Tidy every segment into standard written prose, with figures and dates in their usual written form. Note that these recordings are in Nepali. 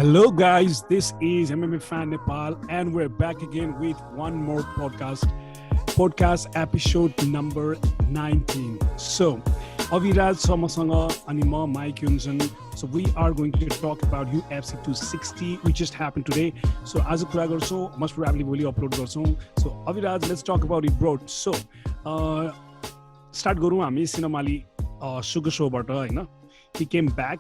Hello, guys. This is MMA Fan Nepal, and we're back again with one more podcast episode number 19. So, Aviraj Somasanga and Mike Yunzan. So, we are going to talk about UFC 260, which just happened today. So, as a plug also, most probably will upload also. So, Aviraj, let's talk about it, bro. So, start Guru Ami Sinamali Sugar Show, but he came back.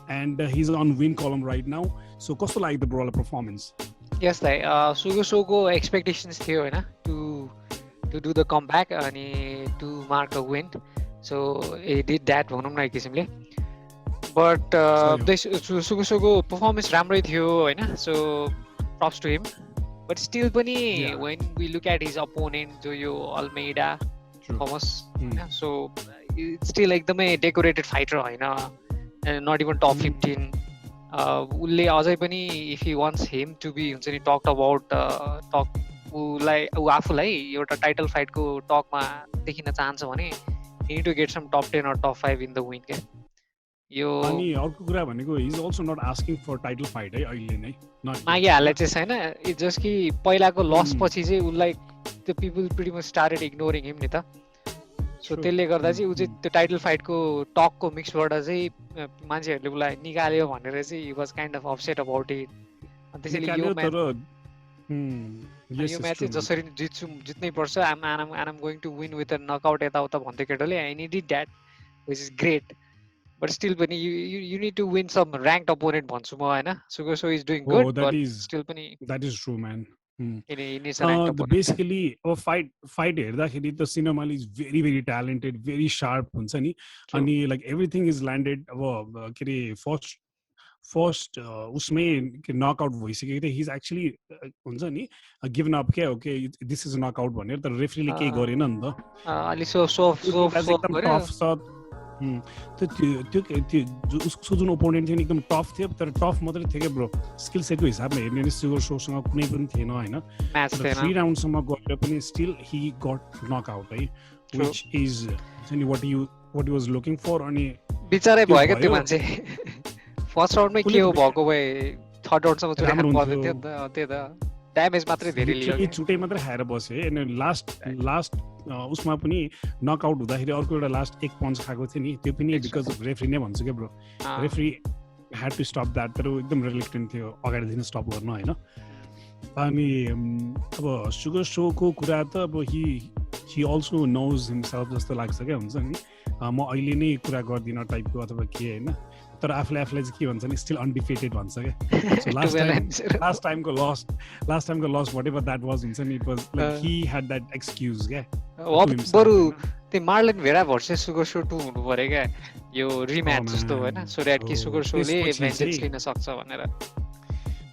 And he's on win column right now. So, कस्तो लाग्यो the brawler performance? Yes, like Sugar Show को expectations थियो हैन to do the comeback अनि to mark a win. So he did that भनौँ न एक किसिमले. But Sugar Show को performance राम्रै थियो हैन. So props to him. But still पनि when we look at his opponent जो यो Almeida Thomas, so it's still एकदमै decorated fighter हैन. And not even top 15. उसले अझै पनि if he wants him to be हुन्छ नि talked about आफूलाई एउटा टाइटल फाइटको टकमा देखिन चाहन्छ भने he need to get some top 10 or top 5 in the win के यो अनि अर्को कुरा भनेको he is also not asking for title fight है अहिले नै मागिहाल्ने चाहिँ छैन. इट्स जस्ट कि पहिलाको लस पछि चाहिँ उसलाई the people pretty much started ignoring him नि त. सो त्यसले गर्दा चाहिँ ऊ चाहिँ त्यो टाइटल फाइटको टकको मिक्सबाट चाहिँ मान्छेहरूले उसलाई निकाल्यो भनेर चाहिँ he was kind of upset about it. अनि त्यसैले यो म्याच चाहिँ जसरी जित्नै पर्छ I'm going to win with a knockout यताउता भन्थ्यो केटोले and he did that, which is great. But still पनि you need to win some ranked opponent भन्छु म हैन. Sugar Show is doing good, but still पनि that is true, man. Basically अब फाइट हेर्दाखेरि त सिनेमाली is very very talented, very sharp हुन्छ नि. अनि लाइक एभ्रिथिङ इज ल्यान्डेड. अब के अरे फर्स्ट उसमै नकआउट भइसकेको थियो. हिज एक्चुली हुन्छ नि गिभन अप क्या, ओके दिस इज नकआउट भनेर. तर रेफ्रीले केही गरेन नि त. उसको जुन ओपोनेन्ट थियो नि एकदम टफ थियो. तर टफ मात्रै थियो क्या ब्रो, स्किल सेटको हिसाबमा हेर्ने भने सुगर शोसँग कुनै पनि थिएन होइन. 3 राउन्डसम्म गएर पनि स्टिल ही गट नकआउट है, which is what he was looking for. अनि बिचारै भयो क्या त्यो मान्छे. फर्स्ट राउन्डमै के हो भएको भए थर्ड राउन्डसम्म चुटाउनु पर्दैन थियो नि त. त्यही त ड्यामेज मात्रै धेरै लियो, चुटै मात्रै खाएर बस्यो. अनि लास्ट उसमा पनि नकआउट हुँदाखेरि अर्को एउटा लास्ट एक पन्च खाएको थियो नि, त्यो पनि बिकज अफ रेफ्री नै भन्छु क्या bro. Referee had to stop that, तर एकदम रेलिक्टेन्ट थियो अगाडिदेखि स्टप गर्न होइन. अनि अब सुगर सोको कुरा त अब ही अल्सो नोज हिमसेल्फ जस्तो लाग्छ क्या, हुन्छ नि म अहिले नै कुरा गर्दिनँ टाइपको अथवा के होइन. तर आफूलाई चाहिँ के भन्छ नि, स्टिल अनडिफिटेड भन्छ क्या. सो लास्ट टाइमको loss whatever that was हुन्छ नि, it was like he had that excuse क्या. बरु त्यो Marlon Vera versus Sugar Sean 2 हुनु पर्यो क्या, यो रिम्याच जस्तो होइन. सो द्याट कि सुगर शोले भेन्जेन्स लिन सक्छ भनेर.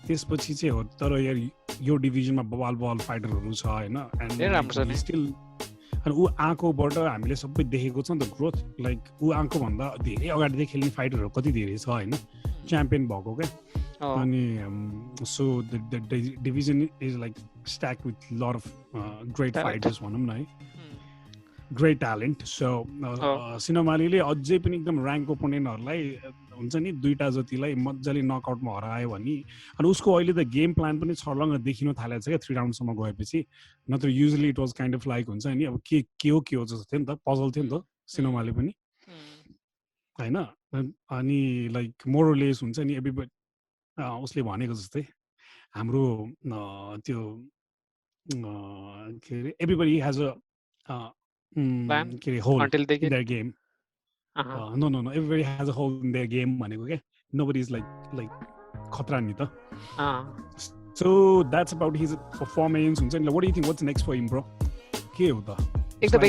त्यसपछि चाहिँ हो. तर यार यो डिभिजनमा बवाल फाइटरहरू छ होइन. एन्ड स्टिल अनि ऊ आँकोबाट हामीले सबै देखेको छ नि त ग्रोथ. लाइक ऊ आँको भन्दा धेरै अगाडिदेखि खेल्ने फाइटरहरू कति धेरै छ होइन, च्याम्पियन भएको क्या. अनि so the division is like stack with lot of great fighters भनौँ न है, ग्रेट ट्यालेन्ट. सो सिनेमालीले अझै पनि एकदम ऱ्याङ्क ओपोनेन्टहरूलाई हुन्छ नि 2टा जतिलाई मजाले नकआउटमा हरायो भने. अनि उसको अहिले त गेम प्लान पनि छर्लङ्ग देखिन थालेको छ क्या 3 राउन्डसम्म गएपछि. नत्र usually it was kind of like हुन्छ नि अब के हो जस्तो थियो नि त, पजल थियो नि त सिनेमाले पनि होइन. अनि लाइक मोरलेस हुन्छ नि एभ्रीबडी उसले भनेको जस्तै हाम्रो त्यो के अरे एभ्रीबडी हेज अ के अरे hole in their game. No, everybody has a hole in their game भनेको क्या. Nobody is like खतरा नि त. So that's about his performance हुन्छ नि. What do you think? What's next for him, bro? के हो त? एकदम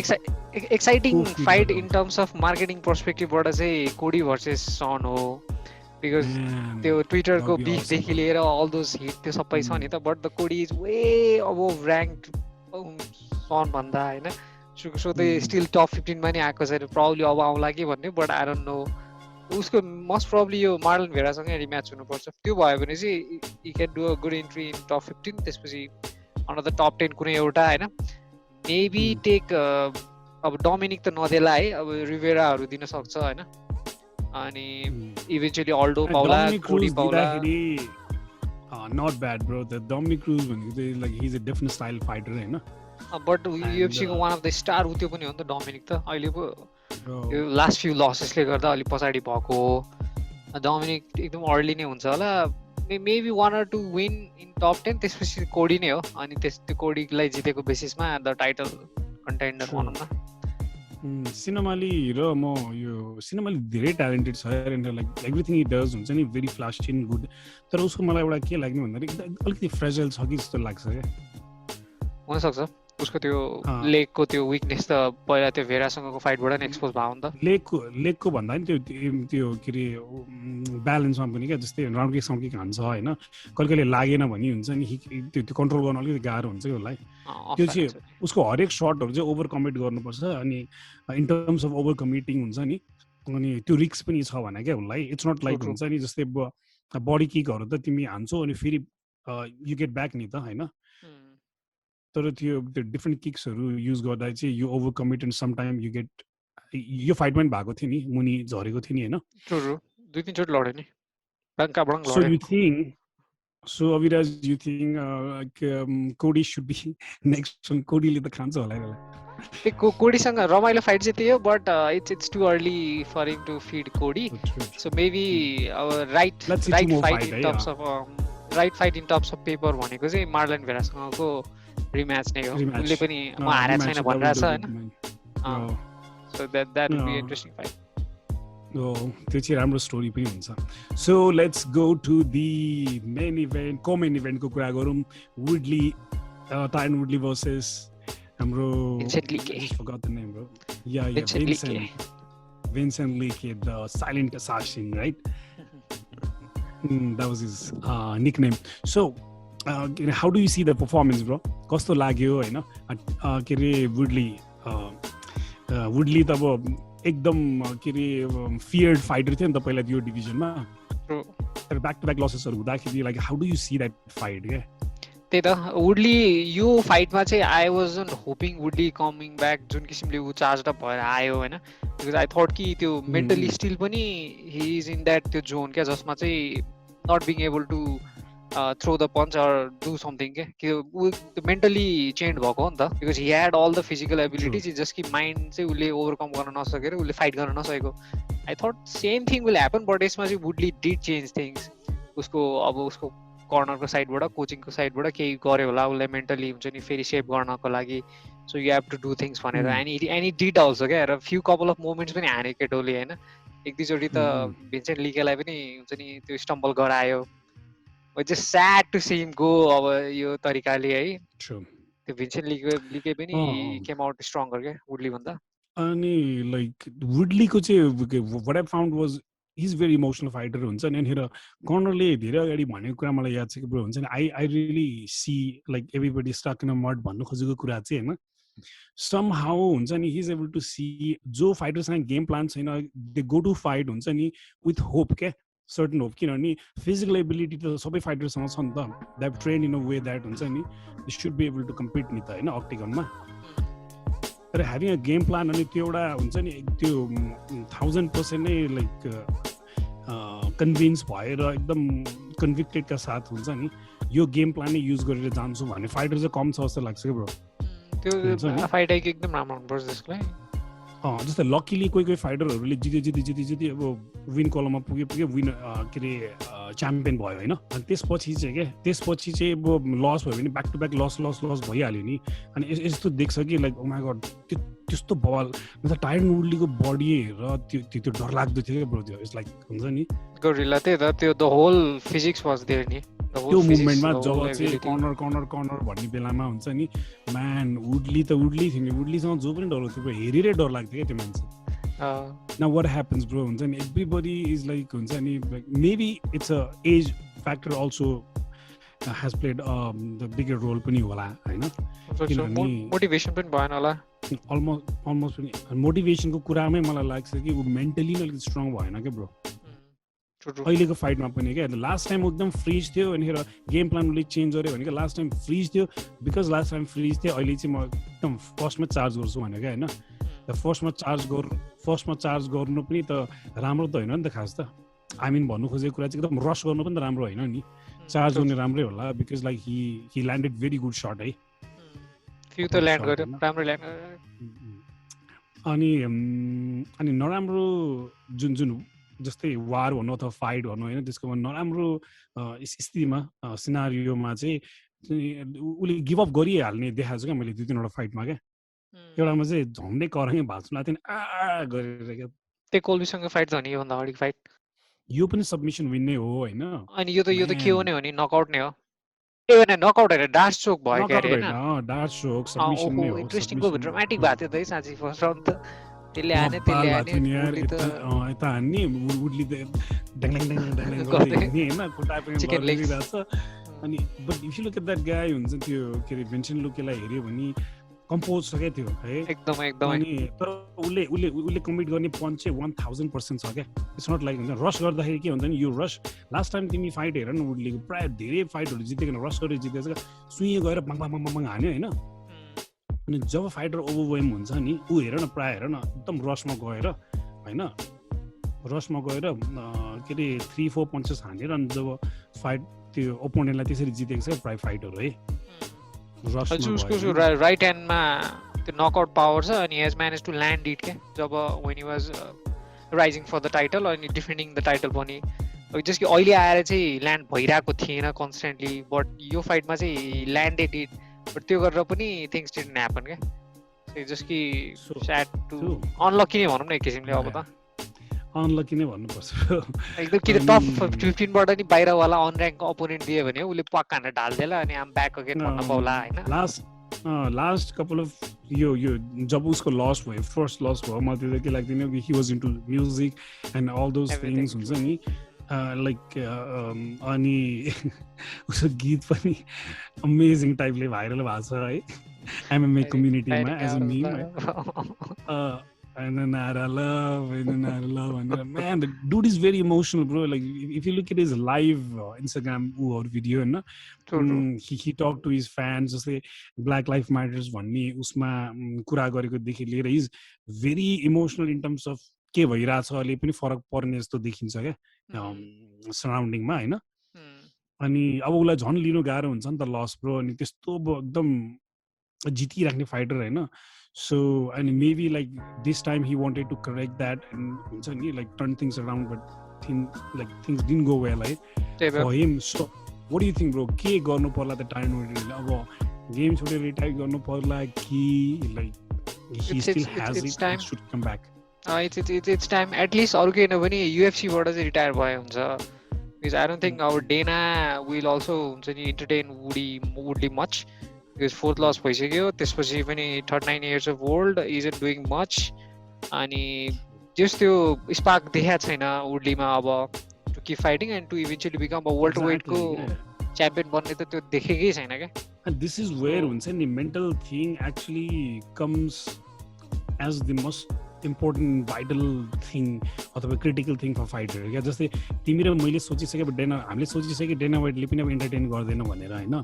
exciting fight in terms of marketing पर्सपेक्टिभबाट चाहिँ कोडी भर्सेस सन हो. बिकज त्यो ट्विटरको बिफदेखि लिएर अल दोज हिट त्यो सबै छ नि त. बट द कोडी इज वे अबोभ ऱ्याङ्क्ड सन भन्दा होइन. सुगर शो त स्टिल टप 15 मा नि आएको छैन, प्रब्ली अब आउला कि भन्ने. बट आई डोन्ट नो, उसको मोस्ट प्रब्ली यो मार्लन भेरासँगै रिम्याच हुनुपर्छ. त्यो भयो भने चाहिँ he can do a good entry in top 15. त्यसपछि अनदर टप 10 कुनै एउटा होइन. मेबी टेक अब डोमिनिक त नदेला है, अब रिभेराहरू दिन सक्छ होइन. अनि इभेन्चुअली अल्डो पाउला कोडी पाउला not bad bro the Dominic Cruz भनेको चाहिँ like he's a different style fighter हैन बट UFC को वान अफ द स्टार उ त्यो पनि हो नि त डोमिनिक त अहिले पो यो लास्ट फ्यु लसेसले गर्दा अलि पछाडी भएको डोमिनिक एकदम अर्ली नै हुन्छ होला maybe 1 or 2 win in top 10 त्यसपछि कोडी नै हो अनि त्यो कोडीलाई जितेको बेसिसमा द टाइटल कन्टेन्डर भनौँ न सिनेमाली र म यो सिनेमाली धेरै ट्यालेन्टेड छ and like everything he does हुन्छ नि भेरी फ्लास्टी एन्ड गुड तर उसको मलाई एउटा के लाग्ने भन्दाखेरि अलिकति फ्रेजाइल छ कि जस्तो लाग्छ क्या हुनसक्छ उसको त्यो लेगको त्यो विकनेस त पहिला त्यो भेरासँगको फाइटबाट नै एक्सपोज भयो नि त लेगको भन्दा नि त्यो के अरे ब्यालेन्समा पनि क्या जस्तै राउन्ड किक साउन्ड किक हान्छ होइन कहिले लागेन भने हुन्छ नि त्यो कन्ट्रोल गर्न अलिकति गाह्रो हुन्छ कि उसलाई त्यो चाहिँ उसको हरेक सर्टहरू चाहिँ ओभर कमिट गर्नुपर्छ अनि in terms of over committing हुन्छ नि अनि त्यो रिस्क पनि छ भने क्या उसलाई इट्स नट लाइक हुन्छ नि जस्तै बडी किकहरू त तिमी हान्छौ अनि फेरि यु गेट ब्याक नि त होइन तर त्यो डिफ्रेन्ट किक्सहरू युज गर्दा चाहिँ यो over commit and some time you get यो फाइटमा पनि भएको थियो नि मुनि झरेको थियो नि होइन दुई तीन चोटि लड्यो नि so you think so Aviraj you think कोडी सुड बी नेक्स्ट कोडीले त खान्छ होला यसलाई कोडीसँग रमाइलो फाइट चाहिँ त्यही हो but it's too early for him to feed Cody so maybe अब right fight in terms of paper भनेको चाहिँ मार्लन भेरासँगको रिम्याच नै हो उनले पनि म हारेको छैन भनिरहेको छ होइन so that would be interesting fight त्यो चाहिँ राम्रो स्टोरी पनि हुन्छ so let's go to the main event co main इभेन्टको कुरा गरौँ वुडली टायरन वुडली भर्सेस हाम्रो Vincent Leakey, the silent assassin, right? That was his nickname. So how do you see the performance, bro? कस्तो लाग्यो हैन के रे वुडली त अब एकदम के रे फियर्ड फाइटर थियो नि त पहिला त्यो डिभिजनमा तर ब्याक टु ब्याक लसेसहरु हुँदाखेरि like how do you see that fight के त्यही त वुडली यो फाइटमा चाहिँ I wasn't hoping वुडली coming back जुन किसिमले ऊ चार्ज अप भएर आयो हैन बिकज आई थट कि त्यो मेन्टली स्टिल पनि ही इज इन दैट त्यो जोन क्या जसमा चाहिँ not being able to throw the punch or do something के मेन्टली चेन्ज भएको हो नि त because he had all the physical abilities just कि माइन्ड चाहिँ उसले ओभरकम गर्न नसकेर उसले फाइट गर्न नसकेको I thought same thing will happen but यसमा चाहिँ वुडली डिड चेन्ज थिङ्स उसको अब उसको कर्नरको साइडबाट कोचिङको साइडबाट केही गर्यो होला उसलाई मेन्टली हुन्छ नि फेरि सेभ गर्नको लागि so you have to do things भनेर एनी डिड अल्सो क्या र फ्यु कपल अफ मोमेन्ट्स पनि हाने केटोले होइन एक दुईचोटि त भिन्सेन्ट लिकेलाई पनि हुन्छ नि त्यो स्टम्बल गरायो just sad to see him go अब यो तरिकाले है त्यो भिन्सेन्ट लिके पनि केम आउट स्ट्रङ्गर क्या वुडली भन्दा अनि लाइक वुडलीको चाहिँ what I found was he's very emotional fighter हुन्छ नि अनि कर्नरले धेरै अगाडि भनेको कुरा मलाई याद छ कि ब्रो हुन्छ नि I really see like everybody stuck in a mud भन्नु खोजेको कुरा चाहिँ हैन सम हाउ हुन्छ नि he is able to see जो फाइटरसँग गेम प्लान छैन दे गो टु फाइट हुन्छ नि विथ होप क्या सर्टन होप किनभने फिजिकल एबिलिटी त सबै फाइटरसँग छ नि त they have trained in a way that हुन्छ नि they should be able to compete नि त होइन अक्टिगनमा तर ह्याभिङ अ गेम प्लान अनि त्यो एउटा हुन्छ नि त्यो 1000% नै लाइक कन्भिन्स भएर एकदम कन्भिक्टेडका साथ हुन्छ नि यो गेम प्लान नै युज गरेर जान्छु भन्ने फाइटर चाहिँ कम छ जस्तो लाग्छ कि ब्रो त्यो फाइट एकदम राम्रो हुनुपर्छ त्यसलाई जस्तै लकिली कोही फाइटरहरूले जिते अब विन कलममा पुगे विन के अरे च्याम्पियन भयो होइन अनि त्यसपछि चाहिँ अब लस भयो भने ब्याक टु ब्याक लस भइहाल्यो नि अनि यस्तो देख्छ कि लाइक ओ माय गॉड त्यस्तो बल मतलब टायरन वुडलीको बडी हेरेर त्यो डरलाग्दो थियो क्या ब्रो त्यो इट्स लाइक हुन्छ नि गोरिल्ला त्यही त त्यो the whole physics was there नि त्यो मुभमेन्टमा जब चाहिँ कर्नर भन्ने बेलामा हुन्छ नि म्यान वुडली थियो नि वुडलीसँग जो पनि डर थियो हेरेरै डर लाग्थ्यो क्या त्यो मान्छे now what happens bro हुन्छ नि everybody is like हुन्छ नि maybe it's a age factor also has played the bigger role पनि होला हैन किनभने मोटिभेसन पनि भएन होला almost पनि मोटिभेसनको कुरामै मलाई लाग्छ कि उ मेन्टली नै अलिक स्ट्रङ भएन के ब्रो अहिलेको फाइटमा पनि क्या लास्ट टाइम एकदम फ्रिज थियो अनि गेम प्लान उसले चेन्ज गर्यो भने लास्ट टाइम फ्रिज थियो बिकज लास्ट टाइम फ्रिज थियो अहिले चाहिँ म एकदम फर्स्टमा चार्ज गर्छु भनेको होइन फर्स्टमा चार्ज गर्नु पनि त राम्रो त होइन नि त खास त आई मिन भन्नु खोजेको कुरा चाहिँ एकदम रस गर्नु पनि त राम्रो होइन नि चार्ज हुने राम्रै होला because like he landed very good shot है फ्यु त ल्यान्ड गर्यो राम्रो ल्यान्ड गर्यो अनि नराम्रो जुन जस्तै वार भन्नु अथवा फाइट भन्नु होइन त्यसको नराम्रो स्थितिमा सिनारियोमा चाहिँ उसले गिभ अप गरिहाल्ने देखाएको छ क्या मैले 2-3 वटा फाइटमा क्या एउटामा चाहिँ झन्डै कराङै भाँच्नु लाग्थ्यो नि आ गरेर क्या त्यो कोल्बीसँग फाइट छ नि योभन्दा अगाडि फाइट यो पनि सबमिसन विन नै हो होइन अनि यो त के हो नि हो नि नकआउट नै हो ए भने नकआउट हैन डार्ट स्ट्रोक भयो के अरे हैन डार्ट स्ट्रोक सबमिसन नै हो इन्ट्रेस्टिङ को ड्रामाटिक भएको थियो त साँच्चै फर्स्ट राउन्ड त त्यसले हाने यता हान्ने वुडली त डङ डङ डङ डङ गर्दै हैन खुट्टा पनि लगिरहेछ अनि but if you look at that guy हुन्छ त्यो के रे भेन्सन लुकेलाई हेर्यो भने कम्पोज छ क्या त्यो है एकदमै अनि तर उसले कमिट गर्ने पञ्च चाहिँ 1000% छ क्या इट्स नट लाइक हुन्छ रस गर्दाखेरि के हुन्छ नि यो रस लास्ट टाइम तिमी फाइट हेर न वुडलीको प्रायः धेरै फाइटहरू जितेको रस गरेर जितेछ सुई गएर बाङ बाङ बाङ बाङ हान्यो होइन अनि जब फाइटर ओभरवेम हुन्छ नि ऊ हेर न प्रायः हेर न एकदम रसमा गएर होइन रसमा गएर के अरे 3-4 पञ्चेस हानेर अनि जब फाइट त्यो ओपोनेन्टलाई त्यसरी जितेको छ प्रायः फाइटहरू है उसको राइट ह्यान्डमा त्यो नकआउट पावर छ अनि has managed to land it के जब when he was rising for the title अनि डिफेन्डिङ द टाइटल पनि जस कि अहिले आएर चाहिँ ल्यान्ड भइरहेको थिएन कन्सटेन्टली बट यो फाइटमा चाहिँ ल्यान्डेड इट बट त्यो गरेर पनि थिङ्स डिडन्ट ह्यापन क्या जस कि स्याड टु अनलकी नै भनौँ न एक किसिमले अब त अनलकी नै भन्नुपर्छ एकदम कि टप 15 बाट नि बाहिरवाला अनर्याङ्क अपोनेन्ट दियो भने उसले पक्का हानेर ढाल्देला अनि आम ब्याक अगेन भन्न पाउला हैन लास्ट कपल अफ यो जब उसको लस भयो फर्स्ट लस भयो मलाई त्यो के लाग्दैन कि he was into music and all those things हुन्छ नि लाइक अनि उसको गीत पनि अमेजिङ टाइपले भाइरल भएको छ है एमएमए कम्युनिटीमा as a meme and then I love man the dude is very emotional bro like if you look at his live Instagram or video no he talked to his fans just say Black Lives Matters भन्ने उसमा कुरा गरेको देखि लिएर is very emotional in terms of के भइरहेछ अहिले पनि फरक पर्ने जस्तो देखिन्छ क्या सराउन्डिङमा हैन अनि अब उसलाई झन् लिनु गाह्रो हुन्छ नि त लस ब्रो अनि त्यस्तो एकदम जितिराख्ने फाइटर हैन so and maybe like this time he wanted to correct that and like turn things around but things didn't go well for him so what do you think bro ke garnu parla the time abo game chhode retire garnu parla ki like he still has it time should come back it's time at least aru ke nabhane UFC bata chai retire bhayo huncha because I don't think our Dana will also huncha ni entertain Woodley much because fourth loss भइसक्यो त्यसपछि पनि 39 years of old isn't doing much अनि जस्ट त्यो स्पार्क देखाएको छैन वुडलीमा अब to keep fighting and to eventually become a world वेटको च्याम्पियन बन्ने त त्यो देखेकै छैन क्या and this is where हुन्छ नि mental thing actually comes as the most important vital thing अथवा क्रिटिकल थिङ फर फाइटर क्या जस्तै तिमी र मैले सोचिसके हामीले सोचिसके डेना वाइटले पनि अब इन्टरटेन गर्दैन भनेर होइन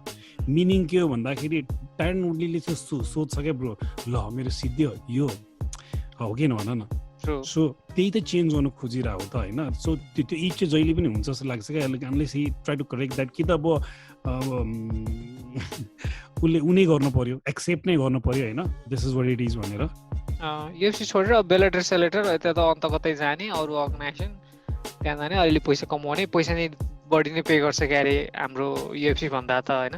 मिनिङ के हो भन्दाखेरि टायरन वुडलीले चाहिँ सोध्छ क्या ब्रो ल मेरो सिद्धि यो हो कि भन न सो त्यही त चेन्ज गर्नु खोजिरहेको त होइन सो त्यो इच चाहिँ जहिले पनि हुन्छ जस्तो लाग्छ क्या unless he try to correct that कि त अब उसले उनी गर्नु पर्यो एक्सेप्ट नै गर्नु पर्यो होइन this is what it is भनेर UFC छोडेर बेलेटर सेलेटर यता त अन्त कतै जाने अरू अर्गनाइजेसन त्यहाँ जाने अलिअलि पैसा कमाउने पैसा नै बढी नै पे गर्छ क्या अरे हाम्रो UFC भन्दा त होइन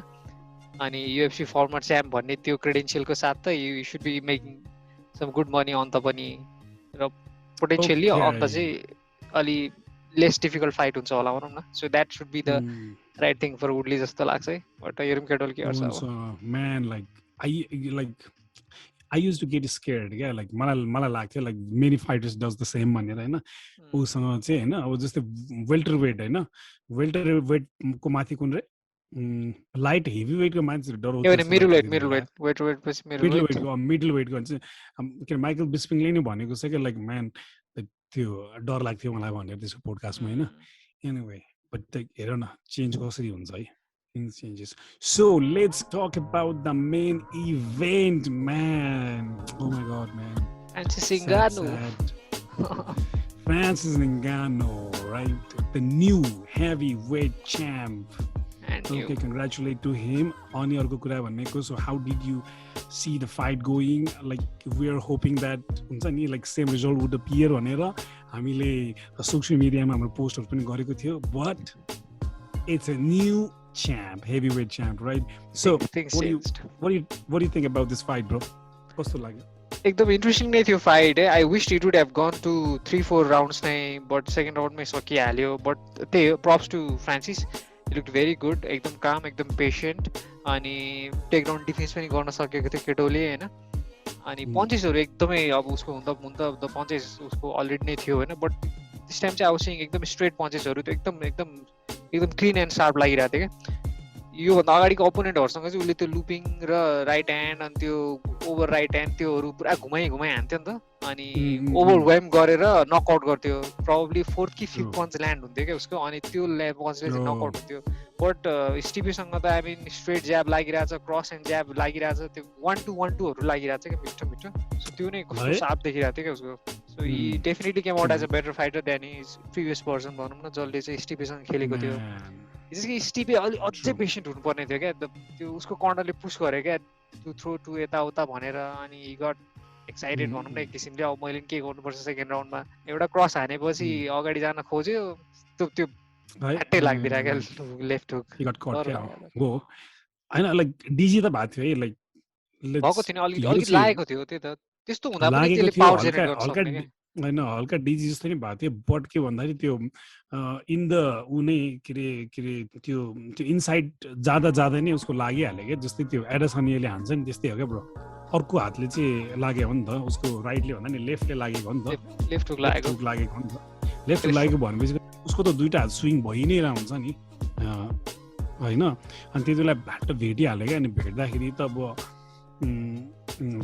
अनि UFC फर्मर च्याम्प भन्ने त्यो क्रेडेन्सियलको साथ त you should be making some good money अन्त पनि र पोटेन्सियली अन्त चाहिँ अलि लेस डिफिकल्ट फाइट हुन्छ होला भनौँ न so that should be the right thing for Woodley जस्तो लाग्छ है बट हेरौँ केटोल के गर्छ man like I used to get scared क्या like मलाई लाग्थ्यो like many fighters does the same भनेर होइन उसँग चाहिँ होइन अब जस्तै वेल्टर वेट होइन वेल्टर वेट को माथि कुन रे लाइट हेभी वेटको मान्छेहरू डराउँछ मिडल वेटको भन्छ के माइकल बिस्पिङले नै भनेको छ क्या लाइक म्यान त्यो डर लाग्थ्यो मलाई भनेर त्यसको पोडकास्टमा होइन एनिवे बट हेर न चेन्ज कसरी हुन्छ है things changes. So let's talk about the main event, man. Oh my god, man. Francis Ngannou. Francis Ngannou, right? The new heavyweight champ. Okay, congratulate to him. On your kura bhaneko, so how did you see the fight going? Like we are hoping that huncha ni like same result would appear bhanera हामीले social media ma hamro posters pani gareko थियो, but it's a new champ, heavyweight champ, right? So what do you think about this fight, bro? कस्तो लाग्यो? एकदम इन्ट्रेस्टिङ नै थियो फाइट है. I wish it would have gone to 3-4 rounds नै, बट सेकेन्ड राउन्डमै सकिहाल्यो. बट त्यही props to Francis, he looked very good. एकदम काम, एकदम पेसेन्ट, अनि टेक डाउन डिफेन्स पनि गर्न सकेको थियो केटोले होइन. अनि पन्चेसहरू एकदमै अब उसको हुँदा द पन्चेस उसको अलरेडी नै थियो होइन. बट दिस टाइम चाहिँ अब सिङ एकदम स्ट्रेट पन्चेसहरू थियो, एकदम क्लिन एन्ड सार्प लागिरहेको थियो क्या. योभन्दा अगाडिको अपोनेन्टहरूसँग चाहिँ उसले त्यो लुपिङ र राइट ह्यान्ड अनि त्यो ओभर राइट ह्यान्ड त्योहरू पुरा घुमाइ हान्थ्यो नि त. अनि ओभरवेम गरेर नकआउट गर्थ्यो. प्रोबब्ली 4th कि 5th पन्च ल्यान्ड हुन्थ्यो क्या उसको, अनि त्यो पन्चले चाहिँ नकआउट हुन्थ्यो. बट स्टिफीसँग त आई मिन स्ट्रेट ज्याब लागिरहेछ, क्रस एन्ड ज्याब लागिरहेछ, त्यो 1-2-1-2हरू लागिरहेछ क्या मिठो. सो त्यो नै कस्तो सार्प देखिरहेको थियो क्या उसको. So he definitely came out as a better fighter than his previous person भनौँ न, जसले चाहिँ स्टिफीसँग खेलेको थियो. जस्तो कि स्टिफी अझै पेसेन्ट हुनुपर्ने थियो क्या. त्यो उसको कर्नरले पुस गर्यो क्या, टु थ्रो टु यताउता भनेर, अनि ही गट एक्साइटेड भनौँ न एक किसिमले. अब मैले के गर्नुपर्छ सेकेन्ड राउन्डमा. एउटा क्रस हानेपछि अगाडि जान खोज्यो, त्यो ह्याट्टै लाग्दिरहेको क्या लेफ्ट हुक. होइन लाइक डिजी त भएको थियो है, लाइक भएको थिएन, अलिकति लागेको थियो. त्यही त त्यस्तो हुँदा पनि त्यसले पावर जेनेरेट गर्न सक्ने क्या. होइन हल्का डिजी जस्तो नि भएको थियो. बट के भन्दाखेरि त्यो इन द उनी के अरे त्यो इनसाइड जाँदा नै उसको लागिहाल्यो क्या. जस्तै त्यो एडसनियाले हान्छ नि त्यस्तै हो क्या ब्रो. अर्को हातले चाहिँ लाग्यो हो नि त, उसको राइटले भन्दा नि लेफ्टले लागेको हो नि त. लेफ्ट हुक लागेको हो नि त. लेफ्ट हुक लागेको भनेपछि उसको त दुईटा हात स्विङ भइ नै रह हुन्छ नि होइन. अनि त्यति बेला भ्याट्ट भेटिहाल्यो क्या. अनि भेट्दाखेरि त अब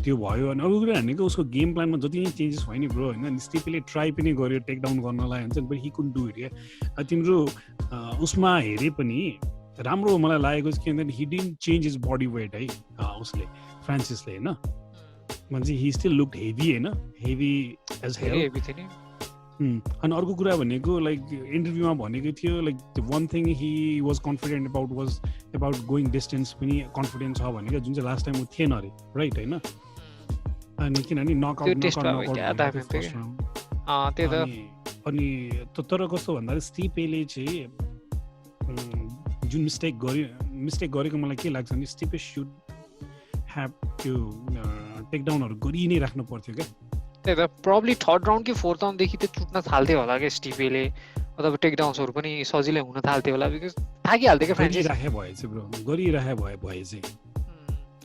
त्यो भयो. अनि अरू कुरा भनेको उसको गेम प्लानमा जति नै चेन्जेस भयो नि ब्रो होइन. स्टिफीले ट्राई पनि गर्यो टेक डाउन गर्नलाई हुन्छ नि, but he couldn't do it क्या. तिम्रो उसमा हेरे पनि राम्रो मलाई लागेको चाहिँ के भन्दाखेरि he didn't change his body weight है उसले, फ्रान्सिसले होइन. मान्छे ही स्टिल लुक्ड हेभी होइन, हेभी एज हेल. अनि अर्को कुरा भनेको लाइक इन्टरभ्यूमा भनेको थियो like one thing he was confident about going distance पनि कन्फिडेन्स छ भनेको, जुन चाहिँ लास्ट टाइम ऊ थिएन अरे, राइट होइन. अनि किनभने नकआउट अनि तर कस्तो भन्दा स्टिफेले चाहिँ जुन मिस्टेक गरेको मलाई के लाग्छ भने स्टिफे सुड ह्याभ त्यो टेकडाउनहरू गरि नै राख्नु पर्थ्यो क्या. त्यही त प्रब्ली 3rd राउन्ड कि 4th राउन्डदेखि त्यो टुट्न थाल्थ्यो होला क्या स्टिफेले, अथवा टेकडाउन्सहरू पनि सजिलै हुन थाल्थ्यो होला. बिकज थाकिहाल्थ्यो क्या फ्रान्सिस. गरिराखे भए चाहिँ ब्रो, गरिराखे भए चाहिँ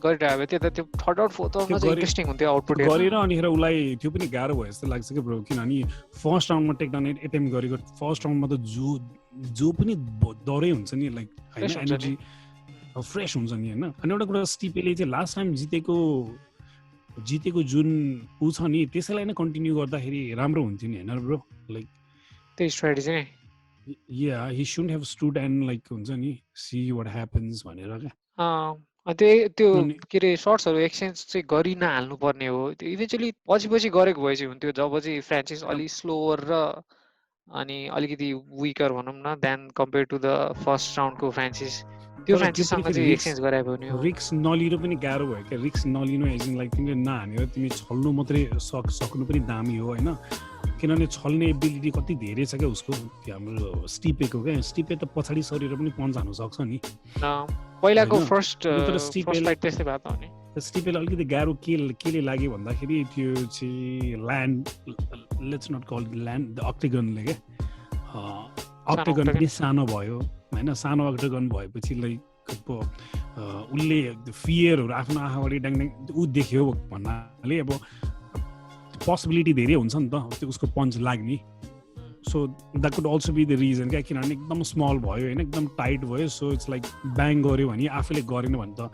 गरिरहेको त्यो त त्यो 3rd राउन्ड 4th राउन्डमा चाहिँ इन्ट्रेस्टिङ हुन्थ्यो आउटपुट गरेर. अनिखेर उसलाई त्यो पनि गाह्रो भयो जस्तो लाग्छ कि ब्रो, किनभने फर्स्ट राउन्डमा टेकडाउन एटेम्प गरेको फर्स्ट राउन्डमा त जो पनि डरै हुन्छ नि, लाइक होइन एनर्जी फ्रेस हुन्छ नि होइन. अनि एउटा कुरा स्टिफेले चाहिँ लास्ट टाइम जितेको जुन ऊ छ नि त्यसैलाई नै कन्टिन्यू गर्दाखेरि राम्रो हुन्थ्यो नि होइन ब्रो. लाइक त्यही स्ट्राटेजी नै या he shouldn't have stood and like हुन्छ नि सी व्हाट ह्यापन्स भनेर क्या. त्यो के अरे सर्ट्सहरू एक्सचेन्ज चाहिँ गरि नहाल्नु पर्ने हो. त्यो इभेन्चुली पछि गरेको भए चाहिँ हुन्थ्यो, जब चाहिँ फ्रान्सिस अलिक स्लोवर र अनि अलिकति विकर भनौँ न then compare to the first राउन्डको फ्रान्सिस. त्यो फ्रान्सिससँग चाहिँ एक्सचेन्ज गराए भने रिक्स नलिनु पनि गाह्रो भयो क्या. रिक्स नलिनु एकदिन लाइक तिमीले नहानेर तिमी छल्नु मात्रै सक्नु पनि दामी हो होइन. किनभने छल्ने एबिलिटी कति धेरै छ क्या उसको, त्यो हाम्रो स्टिपेको क्या. स्टिपे त पछाडि सरेर पनि पन्च हान्नु सक्छ नि. पहिलाको फर्स्ट फाइट त्यस्तै भएको हो नि. स्टिपेले अलिकति गाह्रो केले लाग्यो भन्दाखेरि त्यो चाहिँ land, let's not call land, the अक्टेगनले क्या. अक्टेगन पनि सानो भयो होइन. सानो अक्टेगन भएपछि लाइक उसले फियरहरू आफ्नो आँखाबाट ड्याङ ऊ देख्यो भन्नाले अब पोसिबिलिटी धेरै हुन्छ नि त त्यो उसको पन्च लाग्ने. So that could also be the reason क्या. किनभने एकदम स्मल भयो होइन, एकदम टाइट भयो. सो इट्स लाइक ब्याङ गऱ्यो भने आफूले गरेन भने त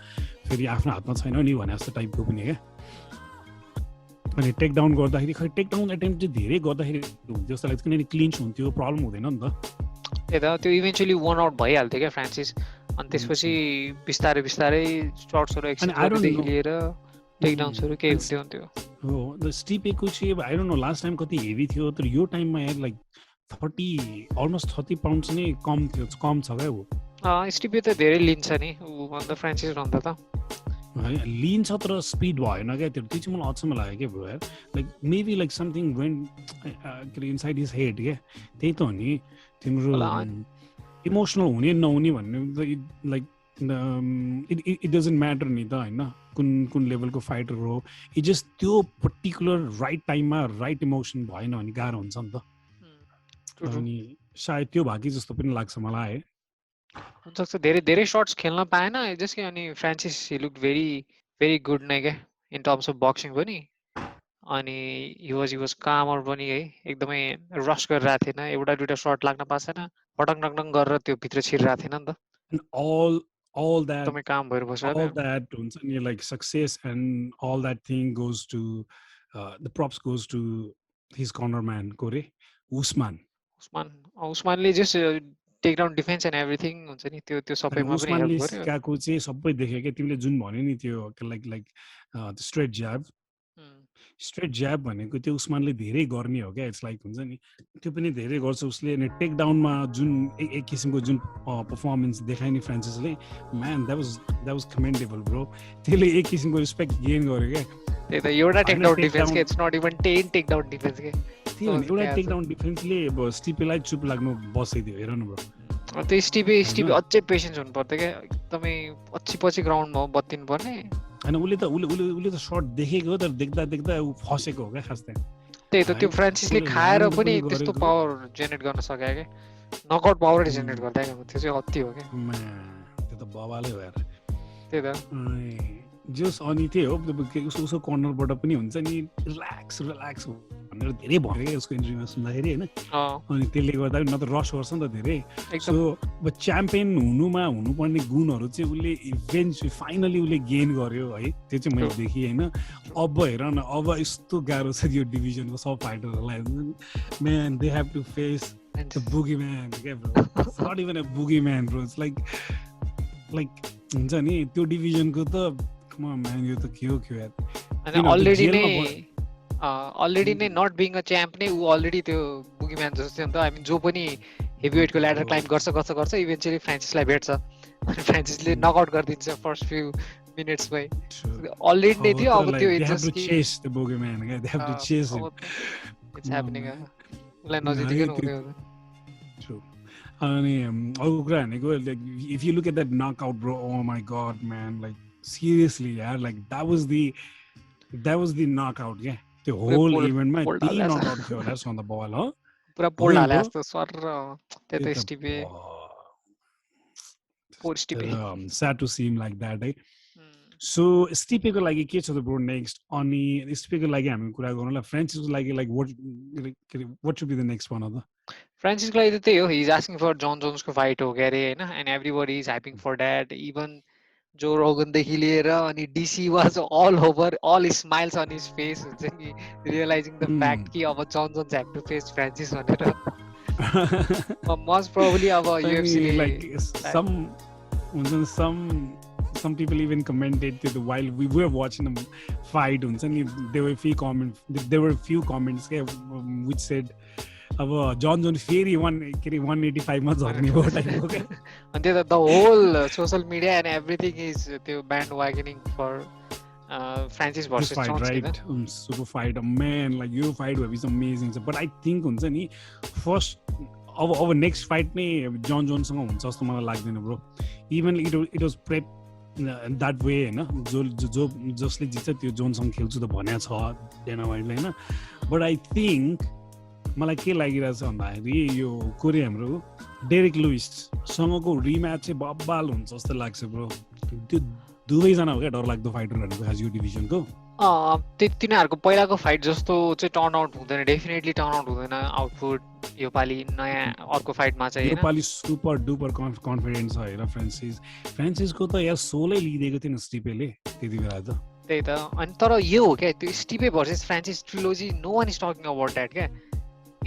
फेरि आफ्नो हातमा छैन नि भने जस्तो टाइपको पनि क्या. अनि टेक डाउन गर्दाखेरि खै टेक डाउन एटेम्प चाहिँ धेरै गर्दाखेरि हुन्थ्यो जस्तो लाग्छ, किनभने क्लिन्च हुन्थ्यो, प्रब्लम हुँदैन नि त. त्यही त त्यो इभेन्चुली 1 आउट भइहाल्थ्यो क्या फ्रान्सिस. अनि त्यसपछि बिस्तारै सर्ट्सहरू एक्सचेन्जदेखि लिएर टेकडाउन्सहरु केही हुन्थ्यो हुन्थ्यो हो द स्टिपेको चाहिँ I don't no last time कति हेभी थियो तर यो टाइममा यार लाइक 30 अलमोस्ट 30 पाउन्ड्स नै कम थियो कम छ क्या ऊ स्टिपे त धेरै लिन्छ नि ऊ भन्दा फ्रान्सिस भन्दा त है लिन्छ तर स्पिड भएन क्या त्यो चाहिँ मलाई अचम्म लाग्यो क्या ब्रो यार like maybe like something when के अरे इनसाइड हिज हेड क्या त्यही त हो नि तिम्रो इमोसनल हुने नहुने भन्ने लाइक इट डजन्ट म्याटर नि त होइन कुन कुन लेभलको फाइटर हो इ जस्ट त्यो पर्टिकुलर राइट टाइममा राइट इमोसन भएन भने गाह्रो हुन्छ नि त अनि सायद त्यो भागी जस्तो पनि लाग्छ मलाई हुन्छ धेरै धेरै शट्स खेल्न पाएन जसकै अनि फ्रान्सिस ही लुक भेरी गुड नै क्या इन टर्म्स अफ बक्सिङ पनि अनि ही वाज कामर पनि है एकदमै रस गरिरहेको थिएन एउटा दुइटा शट लाग्न पाएको छैन पटक नक गरेर त्यो भित्र छिरिरहेको थिएन नि त all that एकदमै काम भएर बस्यो all that हुन्छ नि like success and all that thing goes to the props goes to his corner man कोरे उस्मानले just take down defence and everything हुन्छ नि त्यो सबैमा पनि हेल्प गर्यो सिकाएको चाहिँ सबै देख्यो क्या तिमीले जुन भन्यो नि त्यो लाइक स्ट्रेट ज्याब भनेको त्यो उस्मानले धेरै गर्ने हो क्या इट्स लाइक हुन्छ नि त्यो पनि धेरै गर्छ उसले अनि टेक डाउनमा जुन एक किसिमको जुन पर्फर्मेन्स देखायो नि फ्रान्सिसले man that was commendable bro त्यसले एक किसिमको रिस्पेक्ट गेन गर्यो क्या त्यही त एउटा टेक डाउन डिफेन्स के it's not even 10 take down defence के त्यो एउटा टेक डाउन डिफेन्सले अब स्टिपेलाई चुप लाग्नु बसाइदियो हेर न ब्रो त्यो स्टिपे अझै पेशेन्स हुनु पर्थ्यो क्या एकदमै पछि ग्राउन्डमा बत्तिनु पर्ने हैन उसले त शट देखेको तर देख्दा उ फसेको हो क्या खास त्यही त त्यो फ्रान्सिसले खाएर पनि त्यस्तो पावर जेनेरेट गर्न सक्यो क्या नकआउट पावर जेनेरेट गर्दा त्यो चाहिँ अति हो क्या त्यो त बवालै हो यार त्यही त जस अनि त्यही हो उसको कर्नरबाट पनि हुन्छ नि रिल्याक्स भनेर धेरै भन्यो क्या उसको इन्टरभ्यूमा सुन्दाखेरि होइन अनि त्यसले गर्दा न त रस गर्छ नि त धेरै सो अब च्याम्पियन हुनुपर्ने गुणहरू चाहिँ उसले फाइनली उसले गेन गर्यो है त्यो चाहिँ मैले देखेँ होइन अब हेर न अब यस्तो गाह्रो छ यो डिभिजनको सब फाइटरहरूलाई man they have to face the boogie man क्या bro it's not even a boogie man bro it's like हुन्छ नि त्यो डिभिजनको त म्यान यो त के हो यार अलरेडी नै नट बिङ अ च्याम्प नै ऊ अलरेडी त्यो बुगी म्यान जस्तो थियो नि त आई मिन जो पनि हेभी वेटको ल्याडर क्लाइम्ब गर्छ इभेन्चुअली फ्रान्सिसलाई भेट्छ अनि फ्रान्सिसले नकआउट गरिदिन्छ फर्स्ट फ्यु मिनट्समै अलरेडी नै थियो अब त्यो चेस द बुगी म्यान के they have to chase it's happening उलाई नजिकै नहुँदै हो अनि अरु कुरा भनेको if you look at that knockout bro oh my god man like seriously yeah like that was the knockout yeah the whole event ma three knockout थियो होला on the ball हो पुरा पोल्ड हाले जस्तो सर त्यता स्टिपे पोर स्टिपे sad to seem like that है so स्टिपेको लागि के छ त ब्रो नेक्स्ट अनि स्टिपेको लागि हामी कुरा गरौँला फ्रान्सिसको लागि like what should be the next one of the Francisco लागि त त्यही हो he is asking for John Jones को फाइट हो गरे हैन and everybody is hyping for that even जो रोगनदेखि लिएर अनि DC was all over all smiles on his face हुन्छ नि realizing the fact कि अब John Jones have to face Francis भनेर most probably अब UFC ले like some people even commented to the while we were watching the fight हुन्छ नि there were few comments which said अब जन जोन फेरि 185 मा झर्ने हो टाइपको के अनि त्यो the whole social media and everything is त्यो band wagoning for Francis versus Jones right super fight man like यो fight is amazing but I think हुन्छ नि फर्स्ट अब नेक्स्ट फाइट नै जन जोनसँग हुन्छ जस्तो मलाई लाग्दैन bro even it was prep that way हैन जो जसले जित्छ त्यो जोनसँग खेल्छु त भनेको छ डेना वाइटले हैन बट आई थिंक मलाई के लागिरहेछ भन्दाखेरि यो कोरिया हाम्रो डेरिक लुइससँगको रिम्याच चाहिँ बब्बाल हुन्छ जस्तो लाग्छ ब्रो त्यो दुवैजना हो क्या डरलाग्दो फाइटरहरूको खास यो डिभिजनको तिनीहरूको पहिलाको फाइट जस्तो चाहिँ टर्न आउट हुँदैन डेफिनेटली टर्न आउट हुँदैन आउटपुट यो पालि नयाँ अर्को फाइटमा चाहिँ यो पालि सुपर डुपर कन्फिडेन्स छ हेर फ्रान्सिसको त यार सोलै लिइदिएको थियो नि स्टिपेले त्यति बेला त त्यही त अनि तर यो हो क्या त्यो Stipe versus Francis trilogy no one is talking about that क्या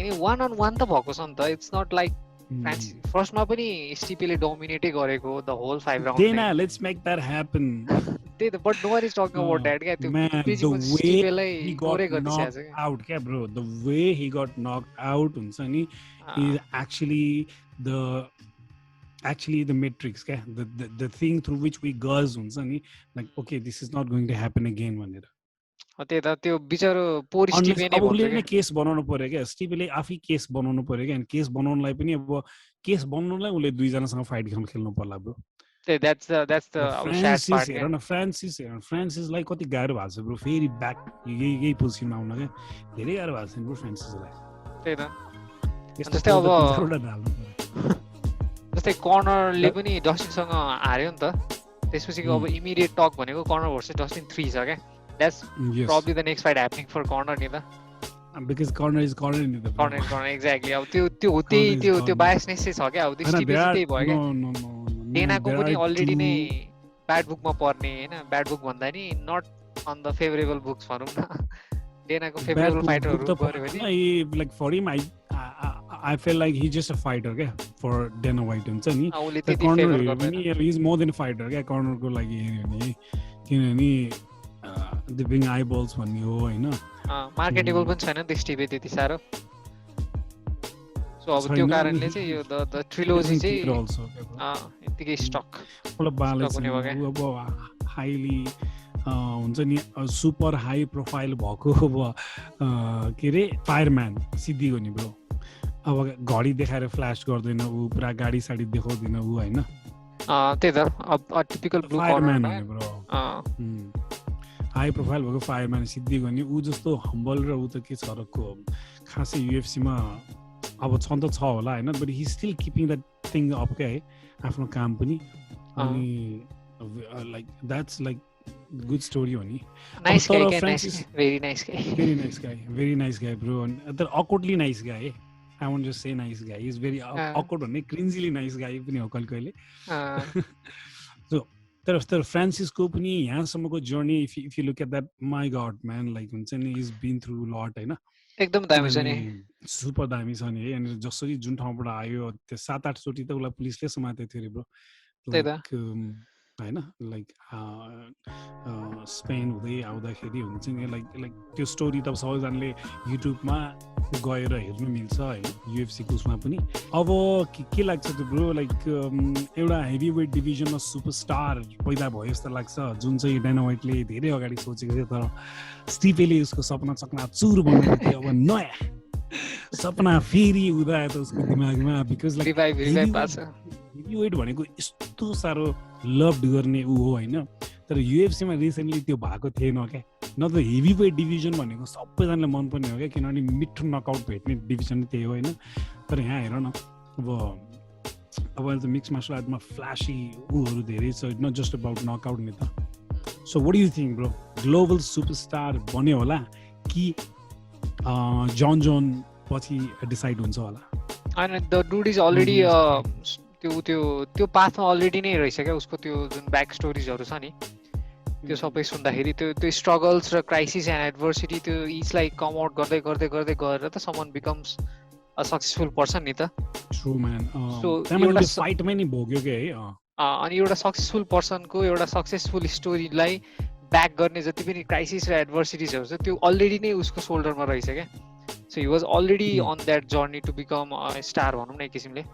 किनकि 1-on-1 त भएको छ नि त इट्स नट लाइक फ्रान्सिस फर्स्टमा पनि स्टिपेले डोमिनेटै गरेको the whole 5 round Dana, let's make that happen. त्यही त but no one is talking about that क्या त्यो Man, the बेजिङमा way स्टिपेलाई he इग्नोरै got गरिदिएको knocked छ out, क्या bro, the way he got knocked out हुन्छ नि is actually the matrix, क्या the thing through which we girls हुन्छ नि like okay this is not going to happen again भनेर. त्यही त त्यो बिचारो पोर स्टिपे नै अब भन्छ उसले क्या नै केस बनाउनु पर्यो क्या स्टिपेले आफै केस बनाउनु पर्यो क्या अनि केस बनाउनलाई पनि अब केस बनाउनलाई उसले दुईजनासँग फाइट खेल्नु पर्ला bro. that's the sad part हेर न फ्रान्सिसलाई कति गाह्रो भएको छ ब्रो फेरि ब्याक यही पोजिसनमा आउन क्या धेरै गाह्रो भएको छ ब्रो फ्रान्सिसलाई. त्यही त जस्तै अब जस्तै कर्नरले पनि डस्टिनसँग हार्यो नि त त्यसपछि अब इमिडिएट टक भनेको कर्नर भर्सेस डस्टिन 3 छ क्या that's probably the next fight happening for corner ni da because corner is corner ni da corner exactly अब त्यो biasness चाहिँ छ क्या अब त्यो स्टिपे चाहिँ त्यही भयो क्या डेनाको पनि अलरेडी नै ब्याड बुकमा पर्ने हैन ब्याड बुक भन्दा नि not on the favourable books भनौं न डेनाको फेभरेबल फाइटरहरु गरे भने like for him I feel like he's just a fighter क्या for Dana White हुन्छ नि corner he is more than a fighter क्या corner को लागि हेर्यो नि किनभने the big eyeballs भन्ने हो हैन मार्केटेबल पनि छैन त्यो स्टिपे त्यति सारो सो अब त्यो कारणले चाहिँ यो द ट्रिलोजी चाहिँ यतिकै स्टक अब हाइली हुन्छ नि सुपर हाई प्रोफाइल भएको अब के रे फायरम्यान सिद्धिको नि ब्रो अब घडी देखाएर फ्ल्यास गर्दैन उ पुरा गाडी साडी देखाउँदैन उ हैन त्यही त अब टिपिकल ब्लू फायरम्यान हो ब्रो हाई प्रोफाइल भएको फायरम्यान सिद्धिको नि उ जस्तो हम्बल र उ त के छ रको खासै युएफसी मा अब छन् त छ होला हैन but he still keeping that thing up के आफ्नो काम पनि अनि like that's like good story हो नि nice guy very nice guy bro तर awkwardly nice guy I won't just say nice guy. He's very awkward भन्ने cringily nice guy पनि हो कहिले so तर फ्रान्सिसको पनि यहाँसम्मको journey if you look at that my god man like हुन्छ नि he's been through a lot हैन एकदम दामी छ नि सुपर दामी छ नि अनि जसरी जुन ठाउँबाट आयो त्यो 7-8 चोटी त उलाई पुलिसले समातेको थियो रे ब्रो त्यही त हैन लाइक स्पेन हुँदै आउँदाखेरि हुन्छ नि लाइक त्यो स्टोरी त सबैजनाले युट्युबमा गएर हेर्नु मिल्छ हैन युएफसी को उसमा पनि अब के लाग्छ त्यो ब्रो लाइक एउटा हेभी वेट डिभिजनमा सुपरस्टार पैदा भयो जस्तो लाग्छ जुन चाहिँ डायना व्हाइटले धेरै अगाडि सोचेको थियो तर स्टिपेले उसको सपना चकना चुर बनाएको थियो अब नयाँ सपना फेरि उदायो त उसको दिमागमा बिकज लाइक हेभी वेट भनेको यस्तो साह्रो लभ गर्ने ऊ हो हैन तर युएफसी मा रिसेन्टली त्यो भएको थिएन क्या न त हेभी वेट डिभिजन भनेको सबैजनाले मन पर्ने हो क्या किनभने मिठो नकआउट भेट्ने डिभिजन त्यही हो हैन तर यहाँ हेर न अब अहिले त मिक्स मार्शल आर्टमा फ्ल्यासी ऊहरू धेरै छ नट जस्ट अबाउट नकआउट नि त so what do you think bro global superstar बन्यो होला कि जन पछि डिसाइड हुन्छ होला अनि द डुड इज अलरेडी त्यो पाथमा अलरेडी नै रहेछ क्या उसको त्यो जुन ब्याक स्टोरिजहरु छ नि त्यो सबै सुन्दाखेरि त्यो स्ट्रगल्स र क्राइसिस एन्ड एडभर्सिटी त्यो इज लाइक कम आउट गर्दै गरेर त someone becomes a successful person नि त ट्रु म्यान सो एउटा फाइटमै नि भोग्यो के है अनि एउटा सक्सेसफुल पर्सनको एउटा सक्सेसफुल स्टोरीलाई ब्याक गर्ने जति पनि क्राइसिस र एडभर्सिटीजहरु छ त्यो अलरेडी नै उसको सोल्डरमा रहेछ क्या so he was already on that journey to become a star भनौँ न एक किसिमले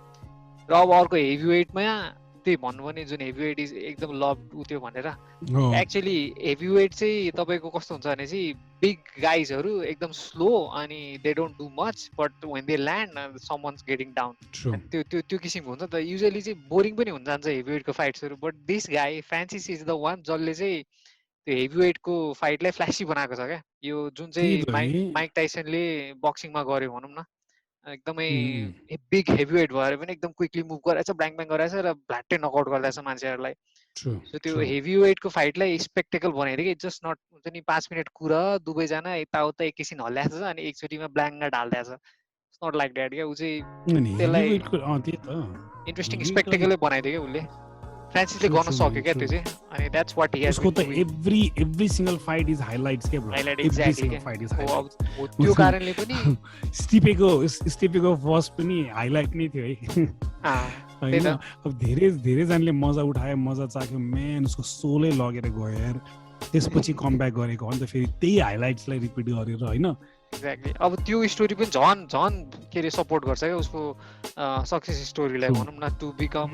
र अब अर्को हेभी वेटमा त्यही भन्नु भने जुन हेभी वेट इज एकदम लभ उयो भनेर एक्चुअली हेभी वेट चाहिँ तपाईँको कस्तो हुन्छ भने चाहिँ बिग गाइजहरू एकदम स्लो अनि they don't do much but when they land someone's getting down त्यो किसिमको हुन्छ नि त युजली चाहिँ बोरिङ पनि हुन जान्छ हेभी वेटको फाइट्सहरू but this guy Francis is the one जसले चाहिँ त्यो हेभी वेटको फाइटलाई फ्ल्यासी बनाएको छ क्या यो जुन चाहिँ माइक टाइसनले बक्सिङमा गर्यो भनौँ न एकदमै बिग हेभी वेट भएर पनि एकदम क्विकली मुभ गराएछ ब्ल्याङ रहेछ र भ्ल्याट्टै नकआउट गर्दैछ मान्छेहरूलाई सो त्यो हेभी वेटको फाइटलाई स्पेक्टेकल बनाइदियो कि जस्ट नट हुन्छ नि 5 मिनट कुरा दुवैजना यताउता एकैछिन हल्ल्याएको छ अनि एकचोटिमा ब्ल्याङ ढाल्दैछ इट्स नट लाइक द्याट क्या ऊ चाहिँ त्यसलाई इन्ट्रेस्टिङ स्पेक्टेकलै बनाइदियो क्या उसले फ्रान्सिसले गर्न सक्यो क्या त्यो चाहिँ अनि द्याट्स व्हाट ही हैज उसको त every single fight is highlights के bro highlight every exactly single fight is highlights त्यो कारणले पनि स्टिपेको फर्स्ट पनि हाइलाइट नै थियो है हैन अब धेरैजनाले मजा उठायो मजा चाख्यो म्यान उसको सोलै लगेर गयो यार त्यसपछि कमब्याक गरेको हो नि त फेरि त्यही हाइलाइट्सलाई रिपिट गरेर हैन एक्ज्याक्टली अब त्यो स्टोरी पनि झन् के अरे सपोर्ट गर्छ क्या उसको सक्सेस स्टोरीलाई भनौँ न to become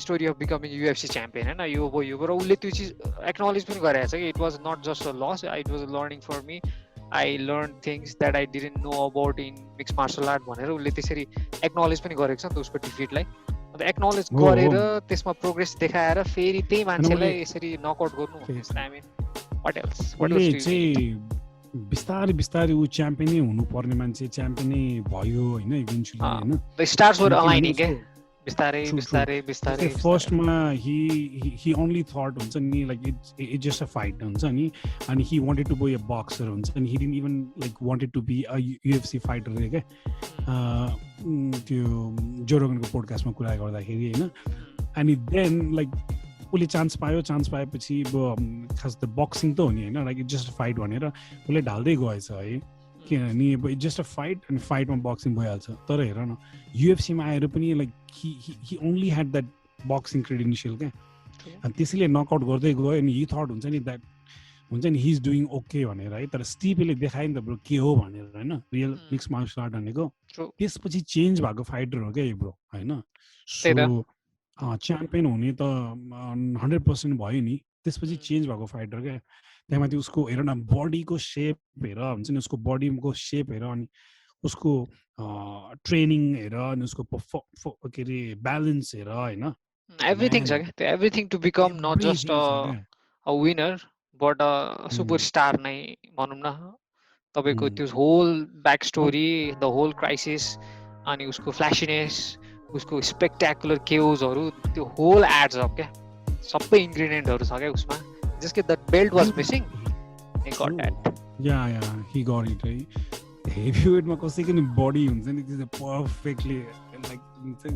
story of becoming UFC champion हैन यो र उसले त्यो चिज एक्नोलेज पनि गरेको छ कि it was not just a loss it was a learning for me I learn things that I didn't know about in mix martial art भनेर उसले त्यसरी एक्नोलेज पनि गरेको छ नि त उसको डिफिटलाई अन्त एक्नोलेज गरेर त्यसमा प्रोग्रेस देखाएर फेरि त्यही मान्छेलाई यसरी नकआउट गर्नु I mean what else what was बिस्तारै ऊ च्याम्पियनै हुनुपर्ने मान्छे च्याम्पियनै भयो होइन इभेन्चुली होइन द स्टार्स वर अलाइनिङ के बिस्तारै फर्स्टमा ही ओन्ली थट हुन्छ नि like it's just a fight हुन्छ नि अनि he wanted to be a boxer हुन्छ अनि he didn't even like wanted to be a UFC fighter क्या त्यो जो रोगनको पोडकास्टमा कुरा गर्दाखेरि होइन अनि देन लाइक उसले चान्स पाएपछि अब खास त बक्सिङ त हो नि होइन like it's just a fight भनेर उसले ढाल्दै गएछ है किनभने अब इट्स जस्ट अ फाइट अनि फाइटमा बक्सिङ भइहाल्छ तर हेर न युएफसीमा आएर पनि like he only had that boxing credential क्या अनि त्यसैले नकआउट गर्दै गयो अनि हि थट हुन्छ नि द्याट हुन्छ नि हि इज डुइङ ओके भनेर है तर स्टिपेले देखायो नि त ब्रो के हो भनेर होइन रियल मिक्स मार्सल आर्ट भनेको त्यसपछि चेन्ज भएको फाइटर हो क्या यो ब्रो होइन सो च्याम्पियन हुने त 100% भयो नि त्यसपछि चेन्ज भएको फाइटर क्या त्यहाँमाथि उसको हेर न बडीको सेप हेर हुन्छ नि उसको बडीको सेप हेर अनि उसको ट्रेनिङ हेर अनि उसको के अरे ब्यालेन्स हेर होइन एभ्रिथिङ छ क्या त्यो everything to become not just a winner but a superstar नै भनौँ न तपाईँको त्यो whole back story the whole crisis अनि उसको फ्ल्यासिनेस उसको स्पेक्ट्याकुलर केओजहरू त्यो होल एड्स अप क्या सबै इन्ग्रेडियन्टहरू छ क्या उसमा जस्ट कि the belt was missing he got that yeah he got it right heavyweight ma कसैको नि बडी हुन्छ नि त्यो पर्फेक्टली लाइक हुन्छ नि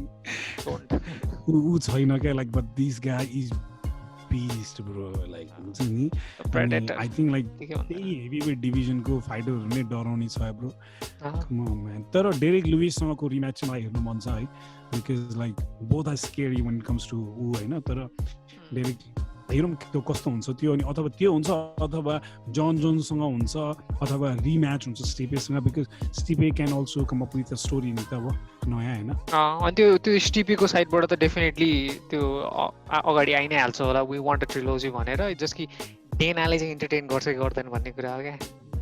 उ छैन क्या like but this guy is beast bro like हुन्छ नि आई थिंक लाइक त्यही हेभीवेट डिभिजनको फाइटरहरु नै डराउने छ ब्रो कम अन म्यान तर डेरेक लुइससँगको रिम्याच चाहिँ मलाई हेर्नु मन छ है because like both are scary when it comes to ऊ हैन तर डेरेक हेरौँ त्यो कस्तो हुन्छ त्यो अनि अथवा त्यो हुन्छ अथवा जन जोन्ससँग हुन्छ अथवा रिम्याच हुन्छ स्टिपेसँग because Stipe can also come up with a story नि त अब नयाँ होइन अनि त्यो स्टिपेको साइडबाट त डेफिनेटली त्यो अगाडि आइ नै हाल्छ होला वी वान्ट अ ट्रिलोजी भनेर जस्ट कि डेनाले चाहिँ इन्टरटेन गर्छ कि गर्दैन भन्ने कुरा हो क्या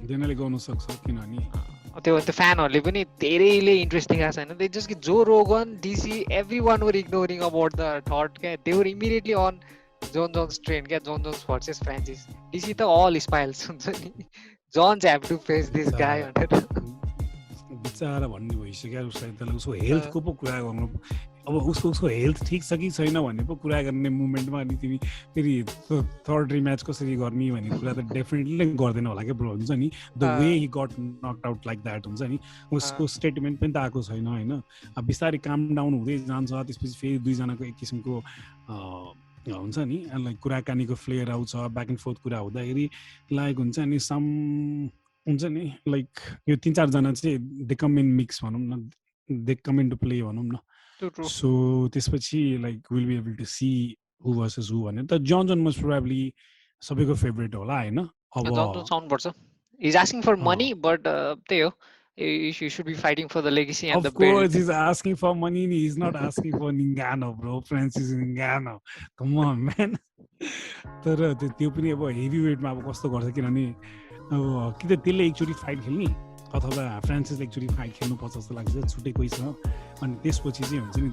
डेनाले गर्नु सक्छ किनभने त्यो फ्यानहरूले पनि धेरैले इन्ट्रेस्ट देखाएको छैन दे जस्ट कि Joe Rogan DC everyone were ignoring about the thought क्या they were immediately on Jon Jones train क्या Jon Jones versus Francis DC त अल स्पाइल्स हुन्छ नि Jones have to face this guy भनेर बिचारा भन्ने भइसक्यो उसलाई उसको हेल्थको पो कुरा गर्नु अब उसको हेल्थ ठिक छ कि छैन भन्ने पो कुरा गर्ने मुभमेन्टमा अनि तिमी फेरि थर्ड रिम्याच कसरी गर्ने भन्ने कुरा त डेफिनेटली गर्दैन होला क्या ब्रो हुन्छ नि the way he got knocked out like that हुन्छ नि उसको स्टेटमेन्ट पनि त आएको छैन होइन अब बिस्तारै काम डाउन हुँदै जान्छ त्यसपछि फेरि दुईजनाको एक किसिमको हुन्छ नि लाइक कुराकानीको फ्लेयर आउँछ ब्याक एन्ड फोर्थ कुरा हुँदाखेरि लाइक हुन्छ नि सम हुन्छ नि लाइक यो 3-4 जना चाहिँ दे कम इन मिक्स भनौँ न they come in to play भनौँ न सो त्यसपछि like will be able to see who versus who भनेर त जन जोन मोस्ट प्रोबेबली सबैको फेभरेट होला होइन अब जन जोन साउन्ड पर्छ is asking for money but त्यही हो you should be fighting for the legacy and of the belt. Of course, he's asking for money. He's not asking for Ngannou, bro. Francis Ngannou. Come on, man. तर त्यो पनि अब हेभीवेटमा अब कस्तो गर्छ किनभने अब कि त त्यसले एकचोटि फाइट खेल्ने अथवा फ्रान्सिसले एकचोटि फाइट खेल्नुपर्छ जस्तो लाग्छ छुट्टै कोही छ अनि त्यसपछि चाहिँ हुन्छ नि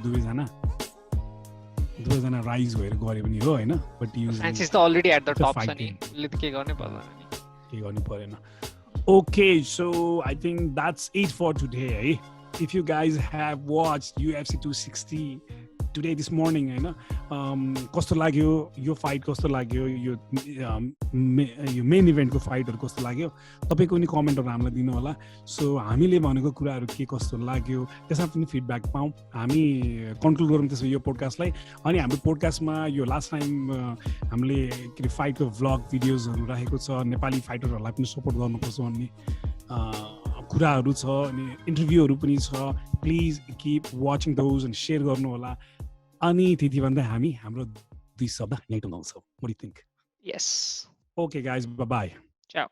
दुवैजना राइज भएर गरे पनि हो होइन बट फ्रान्सिस त अलरेडी एट द टप छ नि उसले त के गर्नै पर्दैन नि के गर्नु परेन. Okay, so I think that's it for today. If you guys have watched UFC 260, today this morning होइन कस्तो लाग्यो यो फाइट कस्तो लाग्यो यो मेन इभेन्टको फाइटहरू कस्तो लाग्यो तपाईँको पनि कमेन्टहरू हामीलाई दिनु होला सो हामीले भनेको कुराहरू के कस्तो लाग्यो त्यसमा पनि फिडब्याक पाऊँ हामी कन्क्लुड गरौँ त्यसो यो पोडकास्टलाई अनि हाम्रो पोडकास्टमा यो लास्ट टाइम हामीले के अरे फाइटको भ्लग भिडियोजहरू राखेको छ नेपाली फाइटरहरूलाई पनि सपोर्ट गर्नुपर्छ भन्ने कुराहरू छ अनि इन्टरभ्यूहरू पनि छ please keep watching those and share गर्नु होला अनि त्यति भन्दा हामी हाम्रो 2 शब्द यहीँ टुङ्गाउँछौँ what do you think Yes. Okay guys bye Ciao.